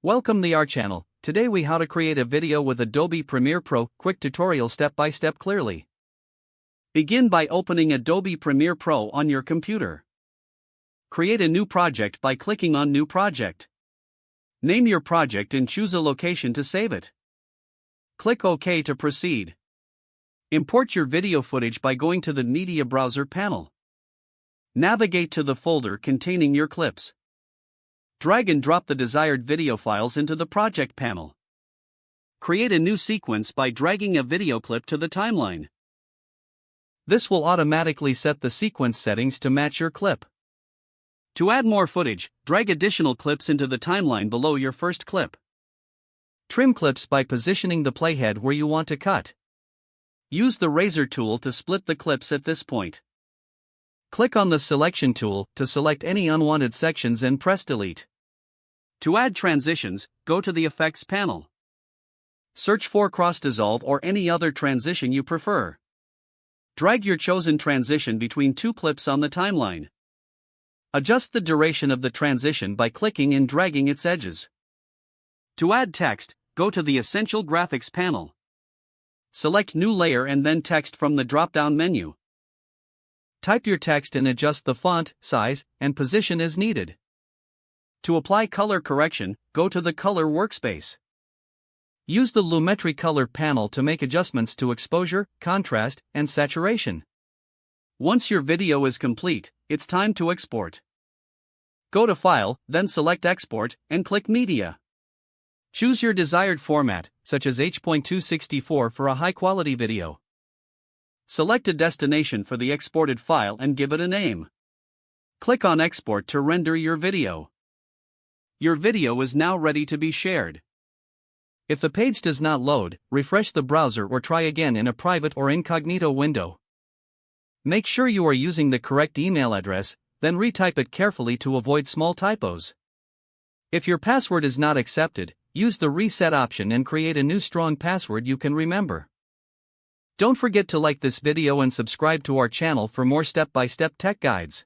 Welcome to our channel. Today we how to create a video with Adobe Premiere Pro, quick tutorial step by step clearly. Begin by opening Adobe Premiere Pro on your computer. Create a new project by clicking on New Project. Name your project and choose a location to save it. Click OK to proceed. Import your video footage by going to the Media Browser panel. Navigate to the folder containing your clips. Drag and drop the desired video files into the project panel. Create a new sequence by dragging a video clip to the timeline. This will automatically set the sequence settings to match your clip. To add more footage, drag additional clips into the timeline below your first clip. Trim clips by positioning the playhead where you want to cut. Use the razor tool to split the clips at this point. Click on the selection tool to select any unwanted sections and press delete. To add transitions, go to the Effects panel. Search for Cross Dissolve or any other transition you prefer. Drag your chosen transition between two clips on the timeline. Adjust the duration of the transition by clicking and dragging its edges. To add text, go to the Essential Graphics panel. Select New Layer and then Text from the drop-down menu. Type your text and adjust the font, size, and position as needed. To apply color correction, go to the Color workspace. Use the Lumetri Color panel to make adjustments to exposure, contrast, and saturation. Once your video is complete, it's time to export. Go to File, then select Export, and click Media. Choose your desired format, such as H.264 for a high-quality video. Select a destination for the exported file and give it a name. Click on Export to render your video. Your video is now ready to be shared. If the page does not load, refresh the browser or try again in a private or incognito window. Make sure you are using the correct email address, then retype it carefully to avoid small typos. If your password is not accepted, use the reset option and create a new strong password you can remember. Don't forget to like this video and subscribe to our channel for more step-by-step tech guides.